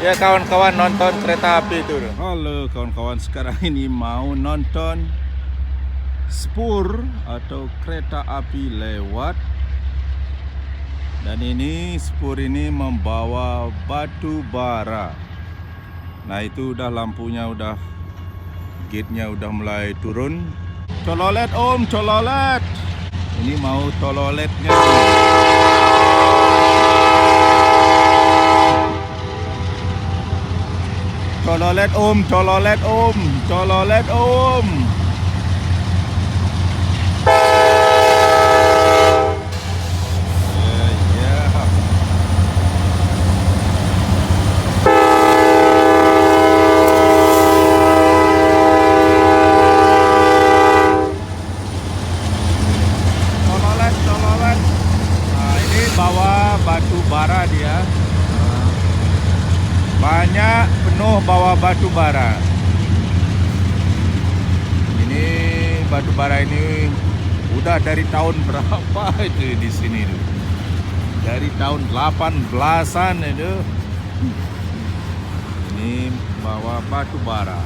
Ya kawan-kawan nonton kereta api itu. Halo kawan-kawan, sekarang ini mau nonton spur atau kereta api lewat. Dan ini spur ini membawa batu bara. Nah itu udah lampunya, udah gate-nya udah mulai turun. Cololet om, cololet. Ini mau cololetnya. Cololet om, cololet om, cololet om. Cololet. Nah, ini bawa batu bara dia. Banyak penuh bawa batu bara. Ini batu bara ini udah dari tahun berapa itu di sini tuh? Dari tahun 18-an itu. Ini bawa batu bara.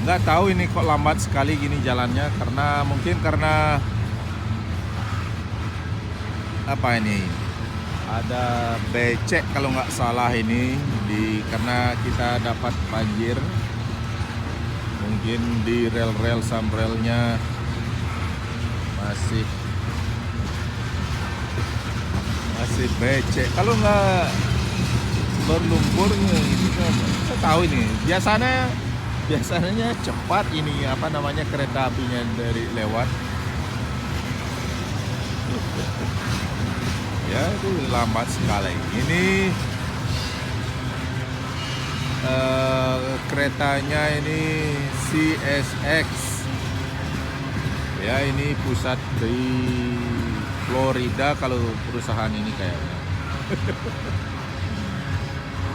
Nggak tahu ini kok lambat sekali gini jalannya, karena mungkin karena apa ini? Ada becek kalau nggak salah ini karena kita dapat banjir. Mungkin di rel-rel samrelnya masih becek. Kalau nggak berlumpurnya ini kan saya tahu ini. Biasanya cepat ini kereta apinya dari lewat. Ya itu lambat sekali. Ini keretanya ini CSX. Ya ini pusat di Florida kalau perusahaan ini kayaknya.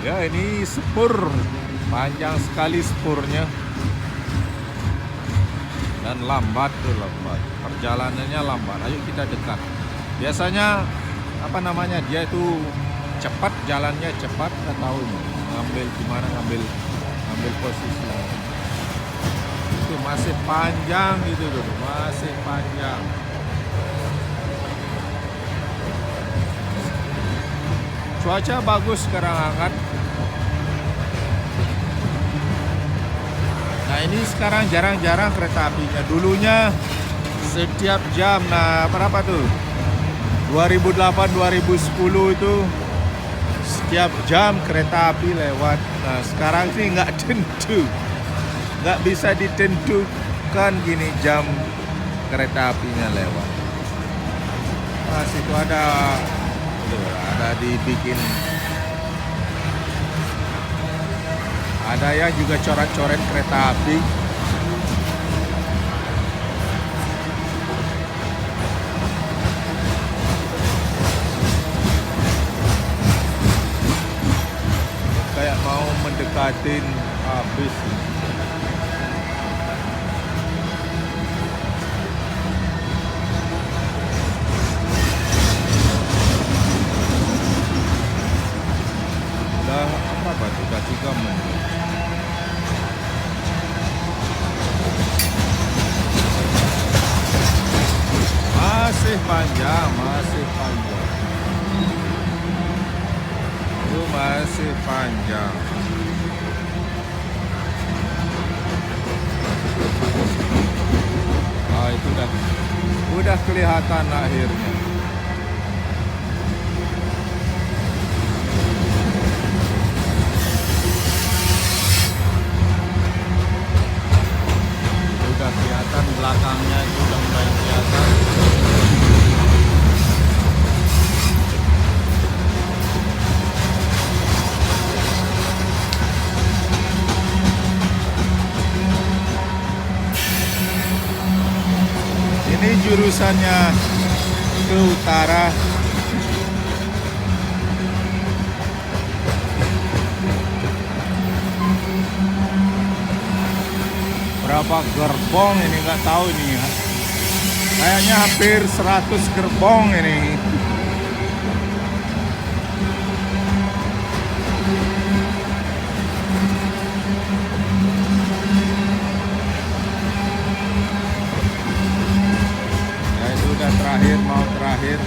Ya ini spur, panjang sekali spurnya. Dan lambat. Perjalanannya lambat. Ayo kita dekat. Biasanya dia itu cepat, jalannya cepat, nggak tahu ngambil posisi. Itu masih panjang gitu tuh, masih panjang. Cuaca bagus sekarang, hangat. Nah ini sekarang jarang-jarang kereta apinya. Dulunya setiap jam, nah berapa tuh? 2008-2010 itu setiap jam kereta api lewat. Nah sekarang sih nggak tentu, nggak bisa ditentukan gini jam kereta apinya lewat. Nah situ ada dibikin, ada yang juga coret-coret kereta api. Kayak mau mendekatin habis. Udah 3 menit. Masih panjang. Itu masih panjang. Ah itu udah kelihatan akhirnya. Udah kelihatan belakangnya, itu udah mulai kelihatan. Ini jurusannya ke utara. Berapa gerbong ini nggak tahu ini. Kayaknya hampir 100 gerbong ini. terakhir.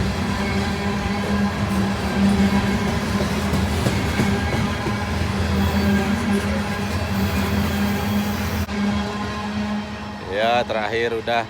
Ya, terakhir udah.